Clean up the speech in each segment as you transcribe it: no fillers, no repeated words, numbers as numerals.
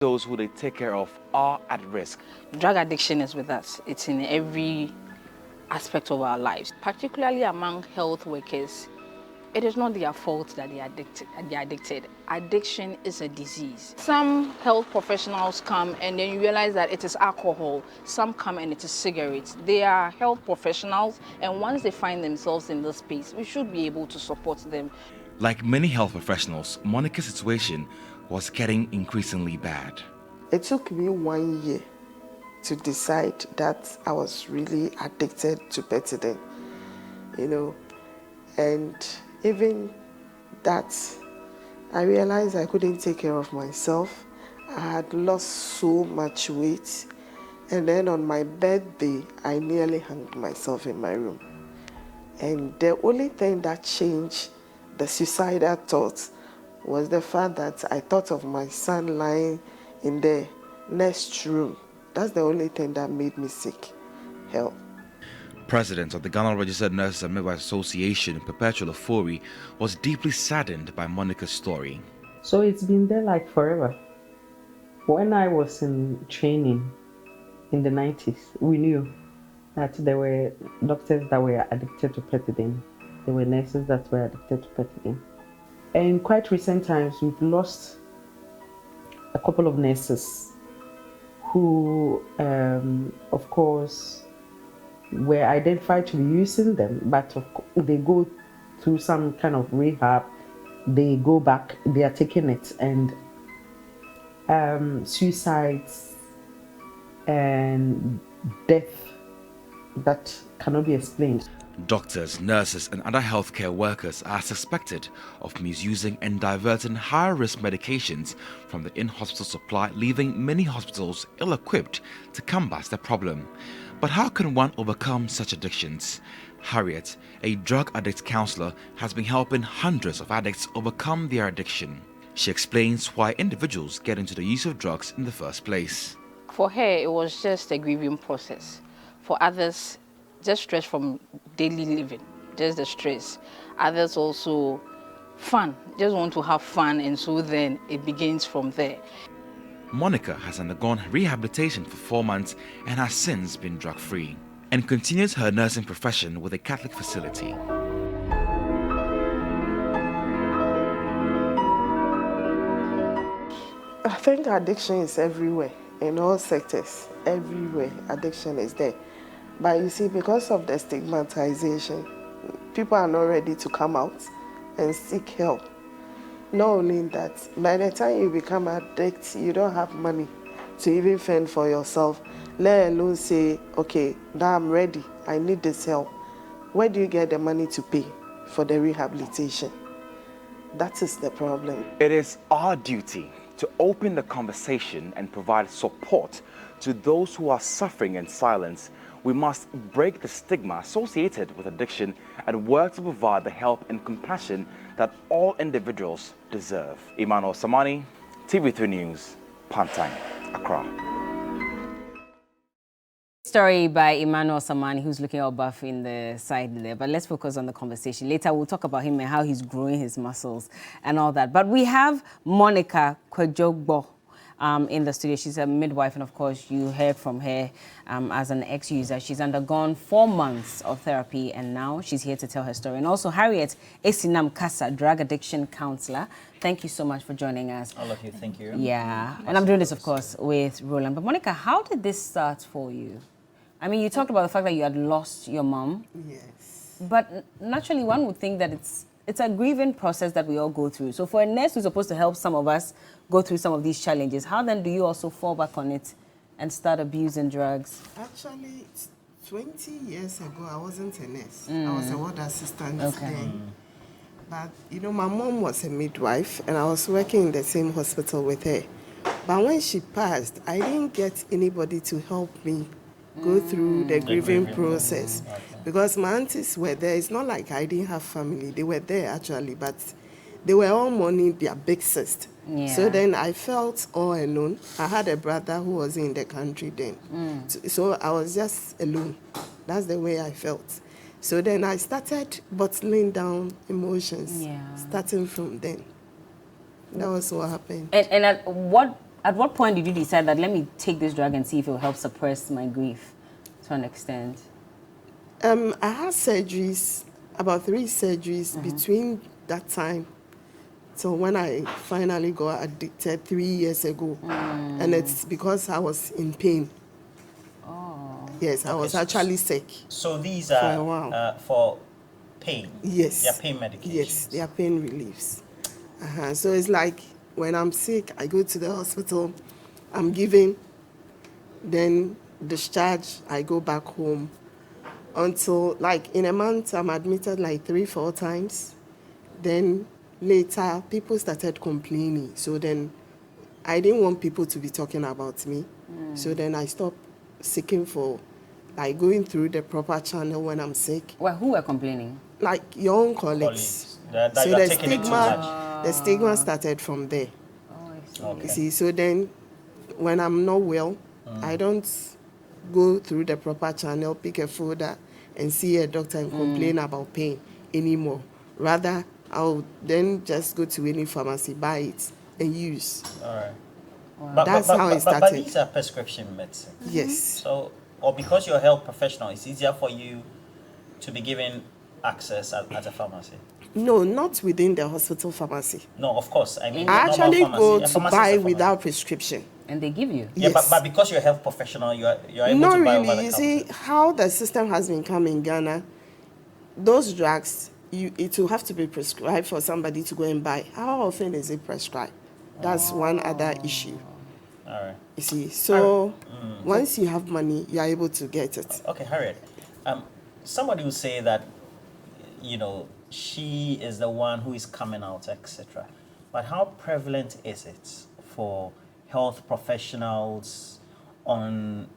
those who they take care of are at risk. Drug addiction is with us. It's in every aspect of our lives, particularly among health workers. It is not their fault that they are addicted. Addiction is a disease. Some health professionals come and then you realize that it is alcohol. Some come and it is cigarettes. They are health professionals, and once they find themselves in this space, we should be able to support them. Like many health professionals, Monica's situation was getting increasingly bad. It took me 1 year to decide that I was really addicted to Betadine, and even that, I realized I couldn't take care of myself. I had lost so much weight, and then on my birthday, I nearly hanged myself in my room. And the only thing that changed the suicidal thoughts was the fact that I thought of my son lying in the next room. That's the only thing that made me seek help. President of the Ghana Registered Nurses and Midwives Association, Perpetual Ofori, was deeply saddened by Monica's story. So it's been there like forever. When I was in training in the 90s, we knew that there were doctors that were addicted to Betadine. There were nurses that were addicted to Betadine. And in quite recent times, we've lost a couple of nurses who, of course, were identified to be using them, but they go through some kind of rehab, they go back, they are taking it, and suicides and death that cannot be explained. Doctors, nurses, and other healthcare workers are suspected of misusing and diverting high-risk medications from the in-hospital supply, leaving many hospitals ill-equipped to combat the problem. But how can one overcome such addictions? Harriet, a drug addict counselor, has been helping hundreds of addicts overcome their addiction. She explains why individuals get into the use of drugs in the first place. For her, it was just a grieving process. For others, just stress from daily living, just the stress. Others also fun, just want to have fun, and so then it begins from there. Monica has undergone rehabilitation for 4 months and has since been drug-free, and continues her nursing profession with a Catholic facility. I think addiction is everywhere, in all sectors, everywhere addiction is there. But you see, because of the stigmatization, people are not ready to come out and seek help. Not only that, by the time you become addicted, you don't have money to even fend for yourself, let alone say, okay, now I'm ready, I need this help. Where do you get the money to pay for the rehabilitation? That is the problem. It is our duty to open the conversation and provide support to those who are suffering in silence. We must break the stigma associated with addiction and work to provide the help and compassion that all individuals deserve. Emmanuel Samani, TV3 News, Pantang, Accra. Story by Emmanuel Samani, who's looking all buff in the side there. But let's focus on the conversation. Later, we'll talk about him and how he's growing his muscles and all that. But we have Monica Kwejogbo in the studio. She's a midwife, and of course, you heard from her as an ex-user. She's undergone 4 months of therapy, and now she's here to tell her story. And also, Harriet Esinam Kasa, drug addiction counselor. Thank you so much for joining us. I love you. Thank you. Yeah, and I'm doing this, of course, with Roland. But Monica, how did this start for you? I mean, you talked about the fact that you had lost your mom. Yes. But naturally, one would think that it's a grieving process that we all go through. So for a nurse who's supposed to help some of us go through some of these challenges, how then do you also fall back on it and start abusing drugs? Actually, 20 years ago, I wasn't a nurse. I was a ward assistant then. But, my mom was a midwife, and I was working in the same hospital with her. But when she passed, I didn't get anybody to help me go through the grieving process. Because my aunties were there. It's not like I didn't have family. They were there, actually, but they were all mourning their big sister. Yeah. So then I felt all alone. I had a brother who was in the country then. So I was just alone. That's the way I felt. So then I started bottling down emotions, starting from then. That was what happened. And at what At what point did you decide that let me take this drug and see if it will help suppress my grief to an extent? I had surgeries, about 3 surgeries between that time. So when I finally got addicted 3 years ago, and it's because I was in pain. Oh. Yes, I was actually sick. So these for a while. are for pain? Yes. They are pain medications? Yes, they are pain reliefs. So it's like when I'm sick, I go to the hospital, I'm given, then discharge, I go back home. Until, like, in a month, I'm admitted like 3-4 times. Then later, people started complaining. So then I didn't want people to be talking about me. So then I stopped seeking for, like, going through the proper channel when I'm sick. Well, who were complaining? Like your own colleagues. That So you're the taking it too stigma, much. the stigma started from there. Oh, I see. Okay. You see, so then when I'm not well, I don't go through the proper channel, pick a folder, and see a doctor and complain about pain anymore. Rather, I'll then just go to any pharmacy, buy it, and use. All right. Wow. That's how it But started. these are prescription medicine. Yes. So, or because you're a health professional, it's easier for you to be given access at a pharmacy. No, not within the hospital pharmacy. No, of course. I mean, I normal actually pharmacy. go A to pharmacy is buy a pharmacy. without prescription. And they give you? Yeah, Yes. but because you're a health professional, you're able Not to buy over really. the You counter. see how the system has become in Ghana. Those drugs, it will have to be prescribed for somebody to go and buy. How often is it prescribed? That's one other issue. All right. You see, so once you have money, you are able to get it. Okay, Harriet. Somebody will say that, you know, she is the one who is coming out, etc. But how prevalent is it for health professionals on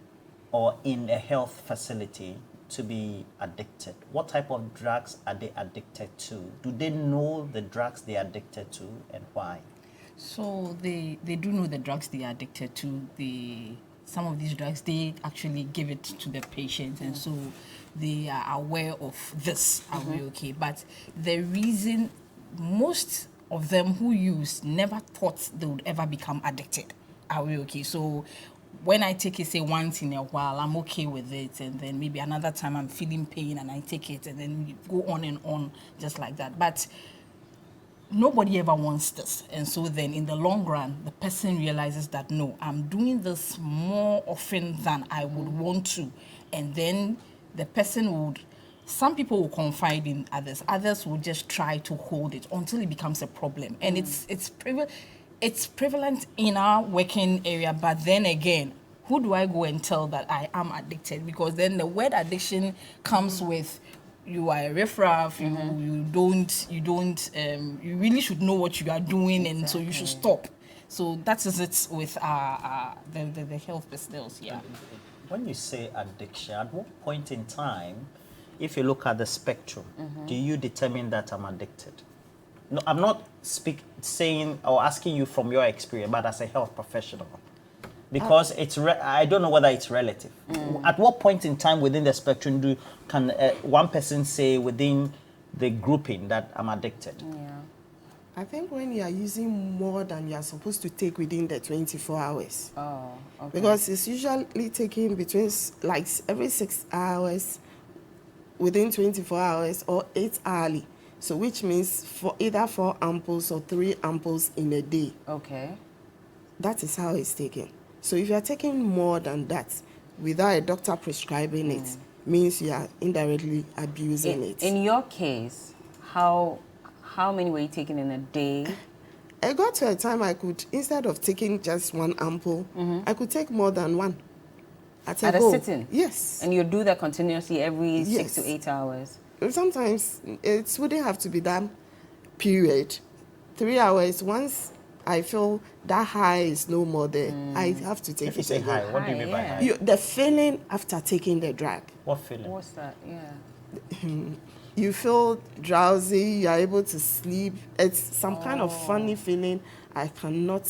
or in a health facility to be addicted? What type of drugs are they addicted to? Do they know the drugs they are addicted to and why? So they do know the drugs they are addicted to. Some of these drugs, they actually give it to the patients, and so they are aware of this. Are we okay? But the reason most of them who use never thought they would ever become addicted. Are we okay? So when I take it, say once in a while, I'm okay with it, and then maybe another time I'm feeling pain and I take it, and then we go on and on just like that. But nobody ever wants this, and so then in the long run the person realizes that no, I'm doing this more often than I would want to, and then the person would, some people will confide in others will just try to hold it until it becomes a problem. And it's prevalent in our working area, but then again, who do I go and tell that I am addicted? Because then the word addiction comes with, you are a riffraff, you really should know what you are doing, and so you should stop. So that is it with the health personnel. Yeah. When you say addiction, at what point in time, if you look at the spectrum, do you determine that I'm addicted? No, I'm not saying or asking you from your experience, but as a health professional. Because I don't know whether it's relative. At what point in time within the spectrum can one person say within the grouping that I'm addicted? Yeah. I think when you are using more than you are supposed to take within the 24 hours. Oh, okay. Because it's usually taking between, like, every 6 hours, within 24 hours, or 8 hourly. So which means for either 4 ampoules or 3 ampoules in a day. Okay. That is how it's taken. So if you are taking more than that without a doctor prescribing it, means you are indirectly abusing it. In your case, how many were you taking in a day? I got to a time I could, instead of taking just 1 ampoule, I could take more than 1 at At a go. sitting? Yes. And you do that continuously every 6 to 8 hours? Sometimes it wouldn't have to be that period. 3 hours, once I feel that high is no more there, I have to take If you it say again. high, what do you mean by Yeah. high? The feeling after taking the drug. What feeling? What's that? Yeah. You feel drowsy, you're able to sleep. It's some kind of funny feeling I cannot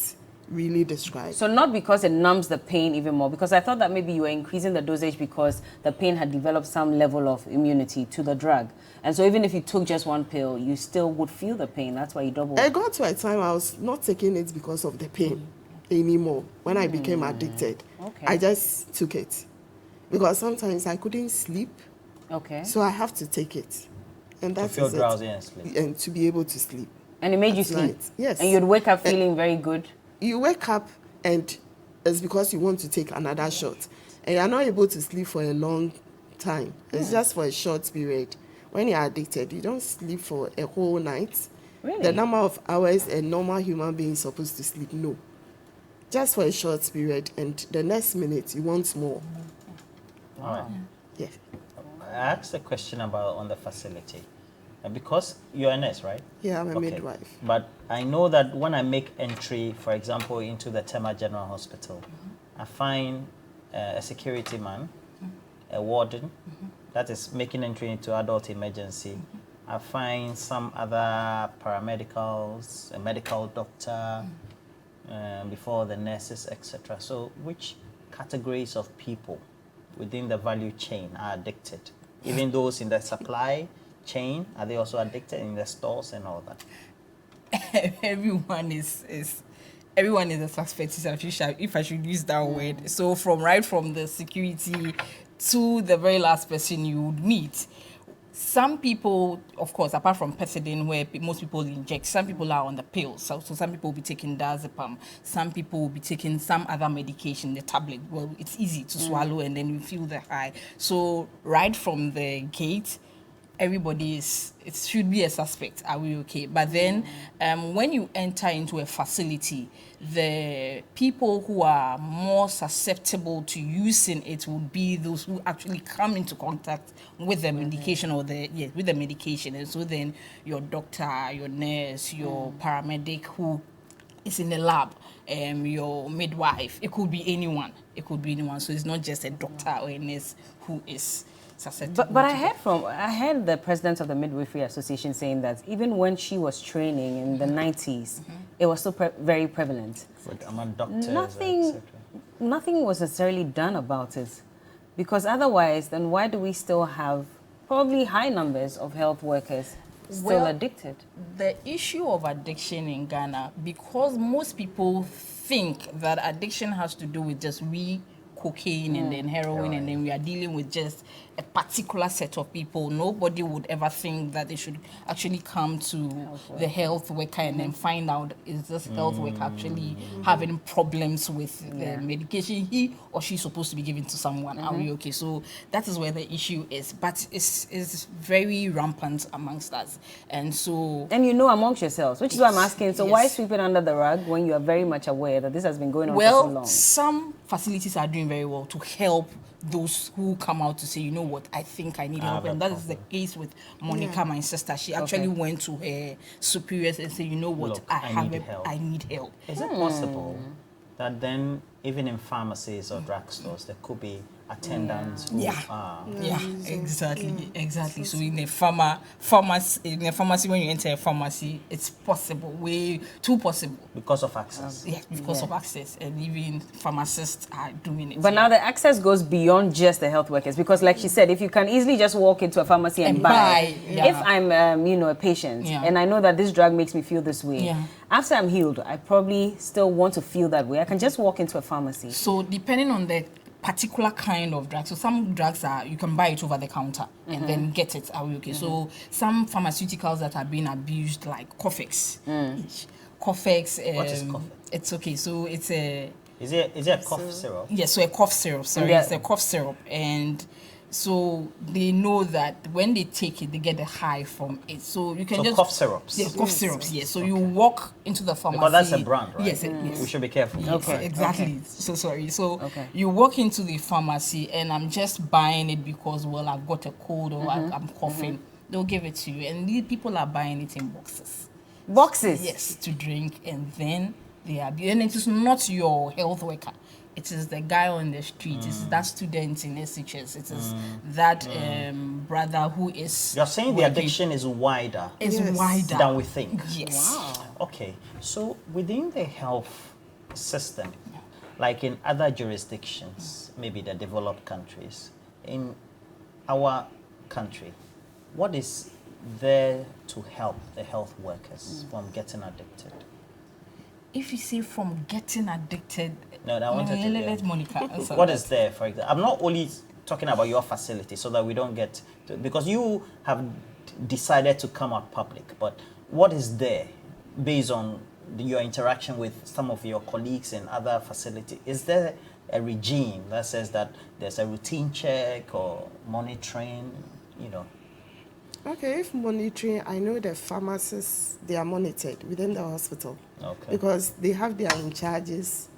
really describe. So not because it numbs the pain even more, because I thought that maybe you were increasing the dosage because the pain had developed some level of immunity to the drug. And so even if you took just 1 pill, you still would feel the pain. That's why you double. I got to a time I was not taking it because of the pain. anymore. When I became addicted, Okay. I just took it. Because sometimes I couldn't sleep, Okay. so I have to take it. And To that's feel drowsy and sleep. And to be able to sleep. And it made you At sleep? night. Yes. And you'd wake up feeling very good? You wake up and it's because you want to take another shot. And you're not able to sleep for a long time. It's just for a short period. When you're addicted, you don't sleep for a whole night. Really? The number of hours a normal human being is supposed to sleep, no. Just for a short period, and the next minute you want more. All right. Yeah. I asked a question about on the facility. And because you're a nurse, right? Yeah, I'm a Okay. midwife. But I know that when I make entry, for example, into the Tema General Hospital, I find a security man, a warden, that is making entry into adult emergency. I find some other paramedicals, a medical doctor, before the nurses, etc. So which categories of people within the value chain are addicted? Even those in the supply chain, are they also addicted in the stores and all that? Everyone is a suspect, if I should use that word. So right from the security to the very last person you would meet. Some people, of course, apart from pethidine, where most people inject, some people are on the pills. So some people will be taking diazepam. Some people will be taking some other medication, the tablet. Well, it's easy to swallow and then you feel the high. So right from the gate, everybody it should be a suspect. Are we okay? But then when you enter into a facility, the people who are more susceptible to using it would be those who actually come into contact with the medication with the medication. And so then your doctor, your nurse, your paramedic who is in the lab, your midwife, it could be anyone. It could be anyone. So it's not just a doctor or a nurse who is susceptible. But I heard the president of the Midwifery Association saying that even when she was training in the 90s, it was still very prevalent. Among doctors, Nothing, etc. nothing was necessarily done about it, because otherwise, then why do we still have probably high numbers of health workers still addicted? The issue of addiction in Ghana, because most people think that addiction has to do with just cocaine and then heroin, and then we are dealing with just a particular set of people. Nobody would ever think that they should actually come to the health worker and then find out, is this health worker actually having problems with the medication he or she's supposed to be giving to someone? Are we okay? So that is where the issue is. But it's very rampant amongst us. And so... And you know amongst yourselves, which is why I'm asking, so why sweep it under the rug when you are very much aware that this has been going on for so long? Well, some facilities are doing very well to help those who come out to say, you know what, I think I need help. And that is the case with Monica, my sister. She actually went to her superiors and said, you know what, Look, I need help. Is it possible that then, even in pharmacies or drugstores, there could be attendants who are... Exactly. So in a pharmacy, when you enter a pharmacy, it's possible, way too possible. Because of access. Yes, because of access, and even pharmacists are doing it. But now the access goes beyond just the health workers, because like she said, if you can easily just walk into a pharmacy and buy. If I'm a patient and I know that this drug makes me feel this way, after I'm healed, I probably still want to feel that way. I can just walk into a pharmacy. So depending on the particular kind of drug, so some drugs you can buy it over the counter and then get it. Are we okay? So some pharmaceuticals that are being abused, like Cofex. Cofex. What is Cofex? It's okay. So it's a... Is it a cough syrup? Yes, so a cough syrup. Sorry, it's a cough syrup. And so they know that when they take it, they get a high from it. So you can just... cough syrups? Yeah, cough syrups, yes. So you walk into the pharmacy... Because that's a brand, right? Yes, yes. We should be careful. Yes, exactly. So sorry. So you walk into the pharmacy and I'm just buying it because, well, I've got a cold or I'm coughing. They'll give it to you. And these people are buying it in boxes. Boxes? Yes, to drink. And then they are... And it is not your health worker. It is the guy on the street. It is that student in SHS. It is that brother who is... You're saying the addiction is wider. It's wider than we think. Yes. Wow. Okay. So within the health system, like in other jurisdictions, maybe the developed countries, in our country, what is there to help the health workers from getting addicted? If you say from getting addicted, No, I wanted to. let Monica answer What that. is there, for example? I'm not only talking about your facility so that we don't get to, because you have decided to come out public, but what is there based on your interaction with some of your colleagues in other facilities? Is there a regime that says that there's a routine check or monitoring, you know? Okay, if monitoring, I know the pharmacists, they are monitored within the hospital. Okay. Because they have their in charges,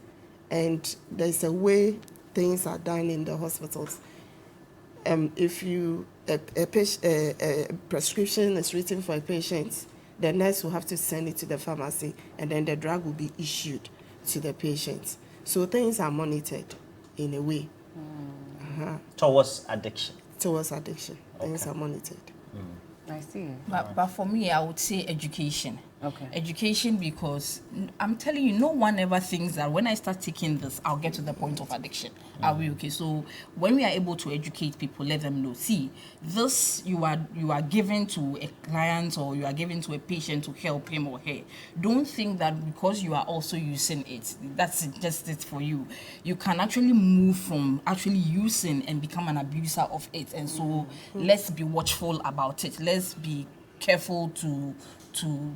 and there's a way things are done in the hospitals. If a prescription is written for a patient, the nurse will have to send it to the pharmacy, and then the drug will be issued to the patient. So things are monitored in a way. Towards addiction. Towards addiction, things are monitored. I see. But for me, I would say education. Okay. Education, because I'm telling you, no one ever thinks that when I start taking this, I'll get to the point of addiction. Are we okay? So when we are able to educate people, let them know, see, this you are giving to a client or you are giving to a patient to help him or her. Don't think that because you are also using it, that's just it for you. You can actually move from actually using and become an abuser of it. And so let's be watchful about it. Let's be careful to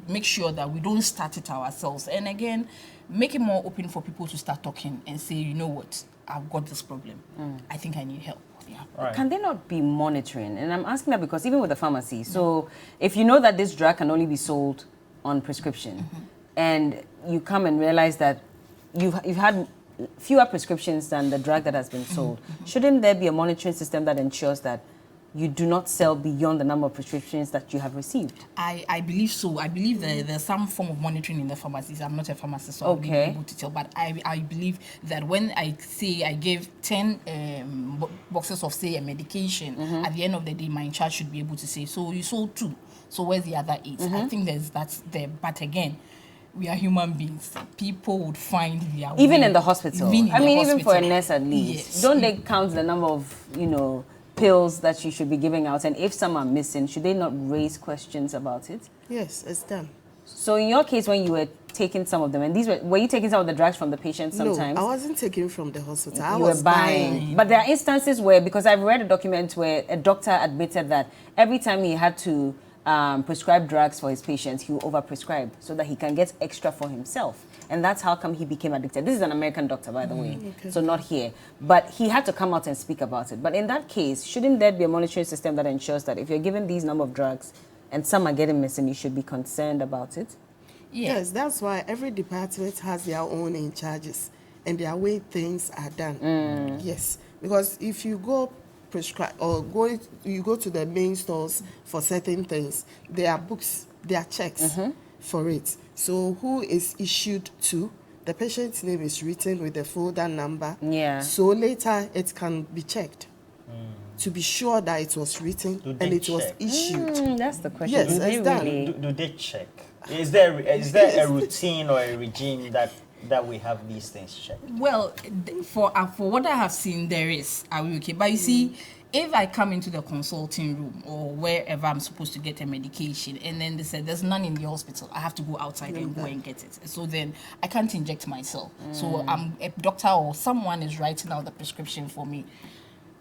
make sure that we don't start it ourselves. And again, make it more open for people to start talking and say, you know what, I've got this problem. I think I need help. Yeah. Right. Can they not be monitoring? And I'm asking that because even with the pharmacy, so if you know that this drug can only be sold on prescription, and you come and realize that you've had fewer prescriptions than the drug that has been sold, shouldn't there be a monitoring system that ensures that you do not sell beyond the number of prescriptions that you have received? I believe so. I believe there's some form of monitoring in the pharmacies. I'm not a pharmacist, so I won't be able to tell. But I believe that when I say I gave 10 boxes of, say, a medication, at the end of the day, my in charge should be able to say, so you sold 2. So where's the other 8? I think that's there. But again, we are human beings. People would find their way. Even in the hospital? Even for a nurse at least. Yes. Don't they count the number of, pills that you should be giving out? And if some are missing, should they not raise questions about it? Yes, it's done. So in your case, when you were taking some of them, and were you taking some of the drugs from the patients sometimes? No, I wasn't taking from the hospital. I You was were buying. But there are instances where, because I've read a document where a doctor admitted that every time he had to prescribe drugs for his patients, he would overprescribe so that he can get extra for himself. And that's how come he became addicted. This is an American doctor, by the way, so not here. But he had to come out and speak about it. But in that case, shouldn't there be a monitoring system that ensures that if you're given these number of drugs and some are getting missing, you should be concerned about it? Yes, that's why every department has their own in charges and their way things are done. Yes, because if you go prescribe or you go to the main stores for certain things, there are books, there are checks for it. So who is issued to? The patient's name is written with the folder number. Yeah. So later it can be checked to be sure that it was written and it was issued. That's the question. Yes, it's done. Do they check? Is there a routine or a regime that we have these things checked? Well, for what I have seen, there is. Are we okay? But you see, if I come into the consulting room or wherever I'm supposed to get a medication, and then they said there's none in the hospital, I have to go outside and go and get it. So then I can't inject myself. So I'm a doctor or someone is writing out the prescription for me.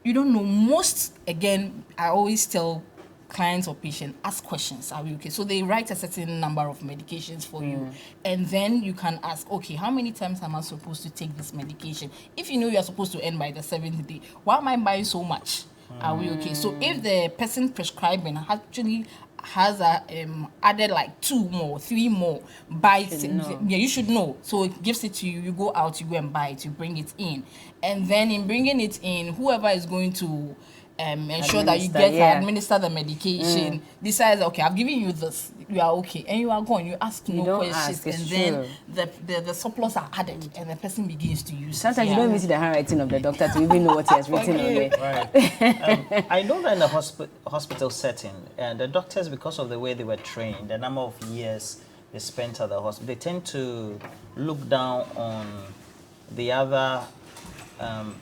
You don't know. Most, again, I always tell clients or patients, ask questions. Are we okay? So they write a certain number of medications for you, and then you can ask, okay, how many times am I supposed to take this medication? If you know you're supposed to end by the 7th day, why am I buying so much? Are we okay? So if the person prescribing actually has added like 2 more, 3 more, buy it. Yeah, you should know. So it gives it to you. You go out, you go and buy it, you bring it in, and then in bringing it in, whoever is going to ensure that you get administer the medication, decides, okay, I've given you this, you are okay, and you are gone. You ask no questions, and then the surplus are added, and the person begins to use. Sometimes you don't even see the handwriting of the doctor to even know what he has written on there. Right. I know that in the hospital setting, the doctors, because of the way they were trained, the number of years they spent at the hospital, they tend to look down on the other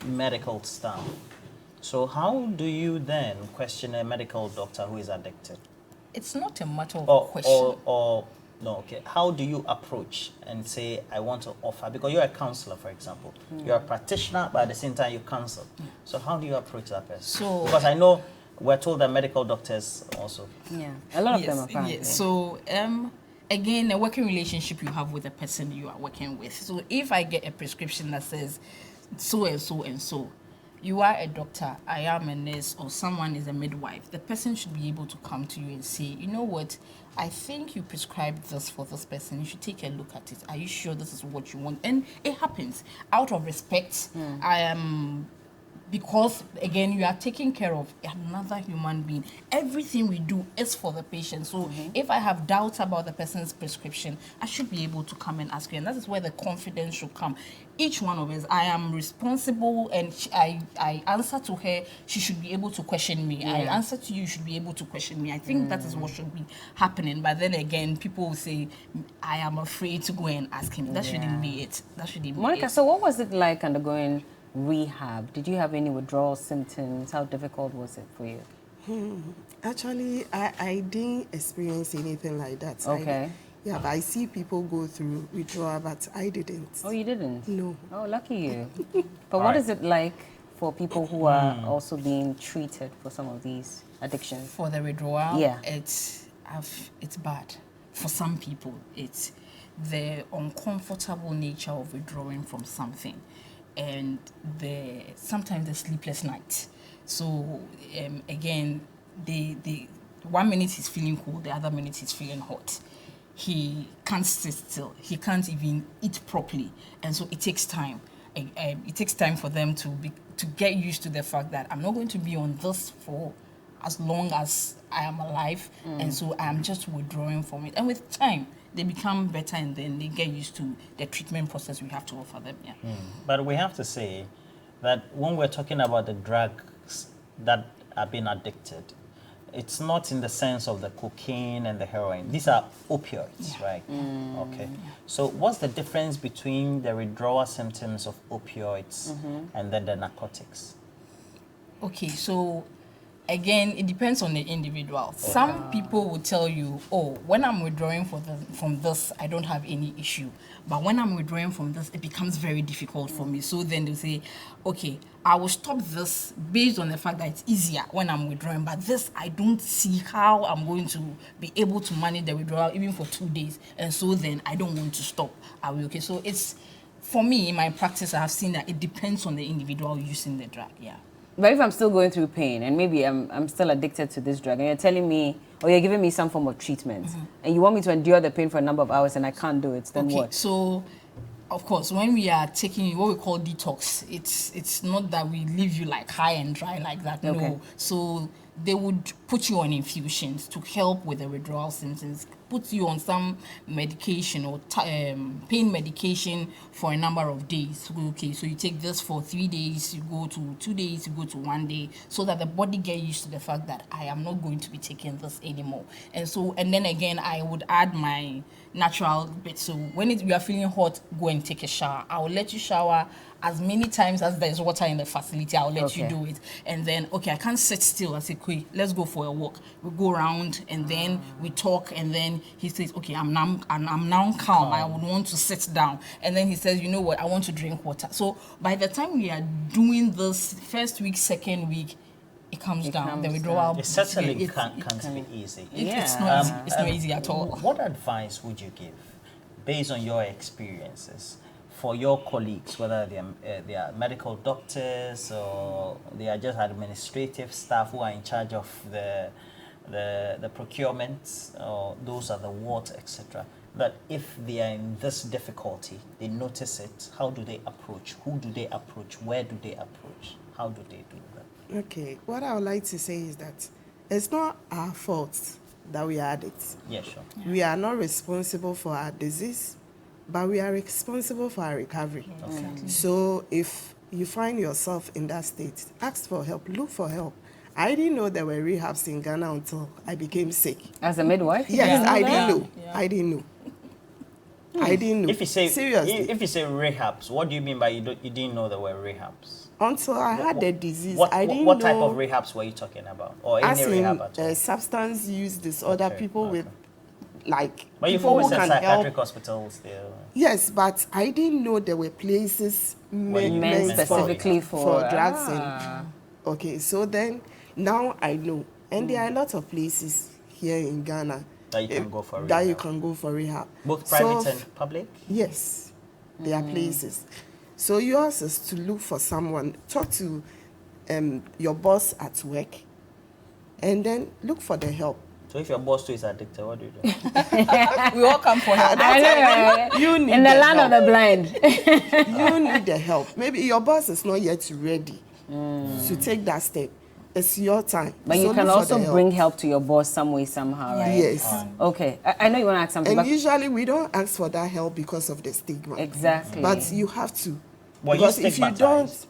medical staff. So how do you then question a medical doctor who is addicted? It's not a matter of question. Or No, okay. How do you approach and say, I want to offer? Because you're a counselor, for example. You're a practitioner, but at the same time, you counsel. So how do you approach that person? So, because I know we're told that medical doctors also. Yeah, a lot of them yes, apparently. yes. So, again, a working relationship you have with the person you are working with. So if I get a prescription that says so and so and so, you are a doctor, I am a nurse, or someone is a midwife, the person should be able to come to you and say, you know what, I think you prescribed this for this person. You should take a look at it. Are you sure this is what you want? And it happens. Out of respect, I am... Because, again, you are taking care of another human being. Everything we do is for the patient. So if I have doubts about the person's prescription, I should be able to come and ask you. And that is where the confidence should come. Each one of us, I am responsible, and I answer to her. She should be able to question me. I answer to you, you should be able to question me. I think that is what should be happening. But then again, people will say, I am afraid to go and ask him. That shouldn't be it. That shouldn't be Monica, it. so what was it like undergoing rehab? Did you have any withdrawal symptoms? How difficult was it for you? Actually, I didn't experience anything like that. Okay. Yeah, but I see people go through withdrawal, but I didn't. Oh, you didn't? No. Oh, lucky you. But what is it like for people who are also being treated for some of these addictions? For the withdrawal, Yeah. it's bad. For some people, it's the uncomfortable nature of withdrawing from something, and sometimes the sleepless nights. So again, the 1 minute he's feeling cold, the other minute he's feeling hot. He can't sit still. He can't even eat properly, and so it takes time. It takes time for them to get used to the fact that I'm not going to be on this for as long as I am alive, and so I am just withdrawing from it. And with time, they become better, and then they get used to the treatment process we have to offer them. Yeah. But we have to say that when we're talking about the drugs that are being addicted, it's not in the sense of the cocaine and the heroin. These are opioids, right? Okay. So what's the difference between the withdrawal symptoms of opioids and then the narcotics? Okay, so again, it depends on the individual. Some people will tell you, oh, when I'm withdrawing from this, I don't have any issue. But when I'm withdrawing from this, it becomes very difficult for me. So then they'll say, okay, I will stop this based on the fact that it's easier when I'm withdrawing. But this, I don't see how I'm going to be able to manage the withdrawal even for 2 days. And so then I don't want to stop. Are we okay? So it's, for me, in my practice, I have seen that it depends on the individual using the drug, yeah. But if I'm still going through pain and maybe I'm still addicted to this drug and you're telling me, or you're giving me some form of treatment and you want me to endure the pain for a number of hours and I can't do it, then what? So, of course, when we are taking what we call detox, it's not that we leave you like high and dry like that, no. So they would put you on infusions to help with the withdrawal symptoms, put you on some medication or pain medication for a number of days. Okay, so you take this for 3 days, you go to 2 days, you go to 1 day, so that the body gets used to the fact that I am not going to be taking this anymore. And then again, I would add my natural bit. So when you are feeling hot, go and take a shower. I will let you shower as many times as there's water in the facility. I'll let you do it. And then, okay, I can't sit still. I say, okay, let's go for a walk. We go around and then we talk, and then he says, okay, I'm now calm. I would want to sit down. And then he says, you know what, I want to drink water. So by the time we are doing this first week, second week, it comes down. The withdrawal. It certainly can't be easy. It's not easy at all. What advice would you give, based on your experiences, for your colleagues, whether they are medical doctors or they are just administrative staff who are in charge of the procurement, or those are the wards, etc., that if they are in this difficulty, they notice it, how do they approach? Who do they approach? Where do they approach? How do they do that? Okay, what I would like to say is that it's not our fault that we are addicts. Yeah, sure. We are not responsible for our disease, but we are responsible for our recovery. Exactly. So if you find yourself in that state, ask for help, look for help. I didn't know there were rehabs in Ghana until I became sick. As a midwife? Yes, Yeah. I didn't know. Yeah. I didn't know. I didn't know. If you say seriously, if you say rehabs, what do you mean by you didn't know there were rehabs? until I had the disease, What, I didn't what know. type of rehabs were you talking about, or As any in rehab at all? substance use disorder, Okay, people okay. with like But you've people always who said can psychiatric help. hospitals there. Yes, but I didn't know there were places Men specifically for drugs and okay. So then now I know, and there are a lot of places here in Ghana That you can go for that rehab. you can go for rehab. Both So private and public? yes, there are places. So yours is to look for someone, talk to your boss at work, and then look for the help. So if your boss too is addicted, what do you do? We all come for help. I know, You need in the the land help. of the blind. You need the help. Maybe your boss is not yet ready to take that step. It's your time. But So you can look for also the bring help to your boss some way, somehow, right? Yes. Okay, I know you want to ask something, And but usually we don't ask for that help because of the stigma. exactly. But you have to. Were you Because if you don't, stigmatized?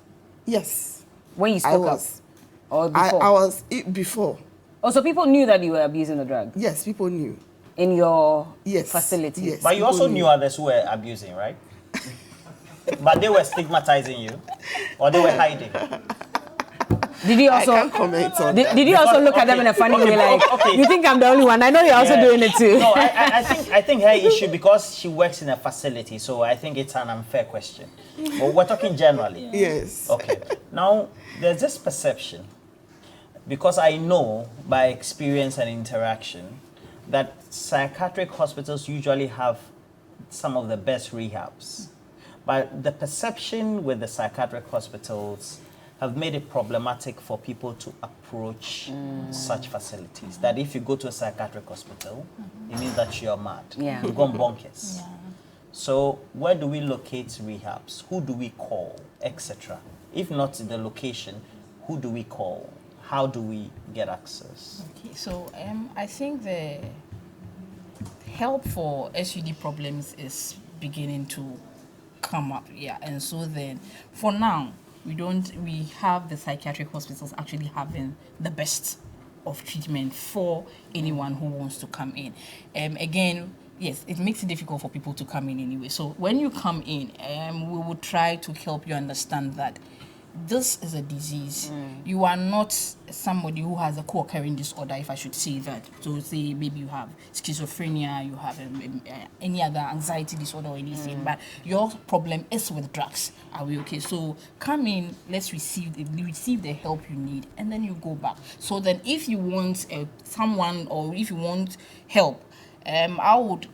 yes, when you I spoke up, was. or I before? was before. Oh, so people knew that you were abusing the drug Yes, people knew. in your Yes. facility. Yes. But you people also knew others who were abusing, right? But they were stigmatizing you? Or they were hiding? Did you I also? can't comment on that. Did you also look at them in a funny way, like you think I'm the only one? I know you're also Yeah. doing it too. No, I think her issue, because she works in a facility, so I think it's an unfair question. But we're talking generally. Yes. Okay. Now, there's this perception, because I know by experience and interaction that psychiatric hospitals usually have some of the best rehabs. But the perception with the psychiatric hospitals have made it problematic for people to approach such facilities. That if you go to a psychiatric hospital, it means that you're mad. Yeah. You've gone bonkers. So where do we locate rehabs? Who do we call, etc.? If not the location, who do we call? How do we get access? Okay, so I think the help for SUD problems is beginning to come up, yeah. And so then, for now, we have the psychiatric hospitals actually having the best of treatment for anyone who wants to come in. Again, yes, it makes it difficult for people to come in anyway. So when you come in, we will try to help you understand that this is a disease. You are not somebody who has a co-occurring disorder, if I should say that. So say maybe you have schizophrenia, you have any other anxiety disorder or anything, but your problem is with drugs. Are we okay? So come in, let's receive the help you need, and then you go back. So then if you want someone, or if you want help, I would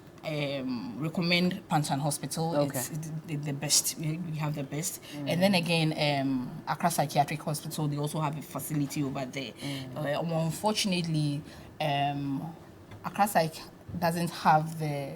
recommend Pantan Hospital. Okay. It's the best. We have the best. And then again, Accra Psychiatric Hospital, they also have a facility over there. Unfortunately, Accra Psych doesn't have the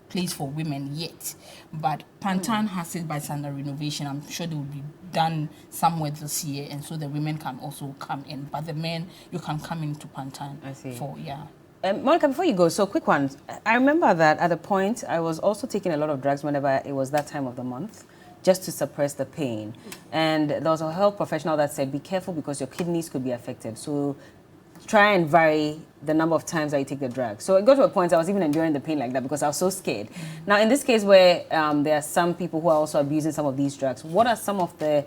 place for women yet, but Pantan has it, but it's under renovation. I'm sure they will be done somewhere this year, and so the women can also come in. But the men, you can come into Pantan. I see. For, yeah. Monica, before you go, so quick one. I remember that at a point I was also taking a lot of drugs whenever it was that time of the month, just to suppress the pain. And there was a health professional that said, be careful because your kidneys could be affected. So try and vary the number of times that you take the drug. So it got to a point I was even enduring the pain like that because I was so scared. Now, in this case where there are some people who are also abusing some of these drugs, what are some of the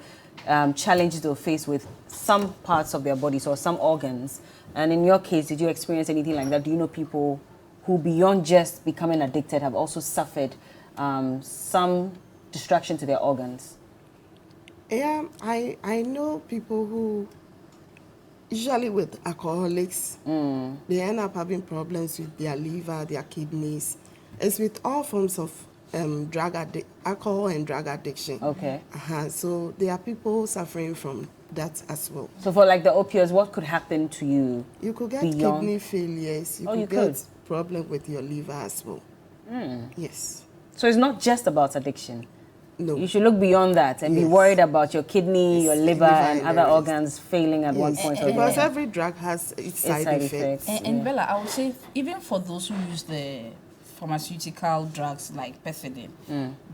challenges they'll face with some parts of their bodies or some organs? And in your case, did you experience anything like that? Do you know people who, beyond just becoming addicted, have also suffered some destruction to their organs? Yeah, I know people who, usually with alcoholics, they end up having problems with their liver, their kidneys. It's with all forms of alcohol and drug addiction. Okay. So there are people suffering from that as well. So for like the opioids, what could happen to you? You could get beyond? kidney failures. You could get problem with your liver as well. Yes. So it's not just about addiction. No. You should look beyond that and be worried about your kidney, your liver, and other everything. organs failing at one point or the Because other. every drug has its side effects. And Bella, I would say even for those who use the pharmaceutical drugs like pethidine,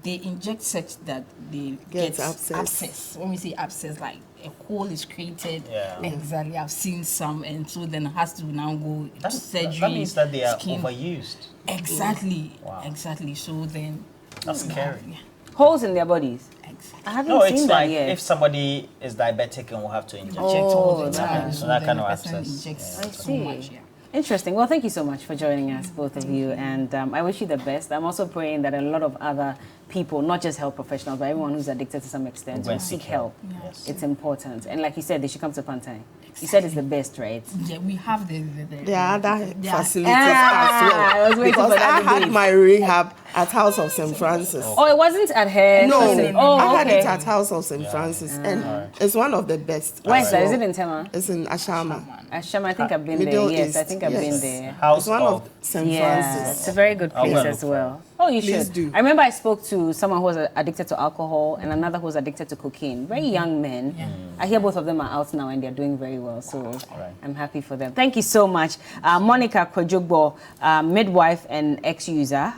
they inject such that they get abscess. When we say abscess, like a hole is created. Yeah. Exactly. I've seen some, and so then it has to now go to surgery. That means that they are skin. overused. Exactly. Wow. Exactly. So then That's scary. Yeah. Holes in their bodies. Exactly. I haven't No, seen it's that like yet. if somebody is diabetic and will have to inject. Inject all the that time. kind so that then kind the of person abscess. injects I so see. much. Yeah. Interesting. Well, thank you so much for joining us, both of you, and I wish you the best. I'm also praying that a lot of other people, not just health professionals, but everyone who's addicted to some extent, will seek help. Yes. It's important. And like you said, they should come to Pantai. You said it's the best, right? Yeah, we have the There are other facilities I as was well. waiting Because for that I had debate. my rehab at House of St. Francis. Oh, it wasn't at her? No, Oh, I had okay. it at House of St. Francis, and it's one of the best. Where is as that? Is well. it in Tema? It's in Ashama. Asham, I think I've been Middle there. Yes, East, I think I've been yes. there. House It's one of St. Yeah, Francis. it's a very good I'll place go and as look for well. Oh, you Please should. do. I remember I spoke to someone who was addicted to alcohol and another who was addicted to cocaine. Very young men. I hear both of them are out now and they're doing very well. So I'm happy for them. Thank you so much. Monica Kwejogbo, midwife and ex-user,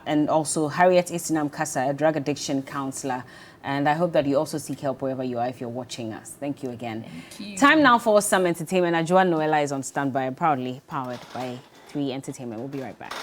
and also Harriet Istinam Kasa, a drug addiction counselor. And I hope that you also seek help wherever you are if you're watching us. Thank you again. Thank you. Time now for some entertainment. Joanne Noella is on standby, proudly powered by 3 Entertainment. We'll be right back.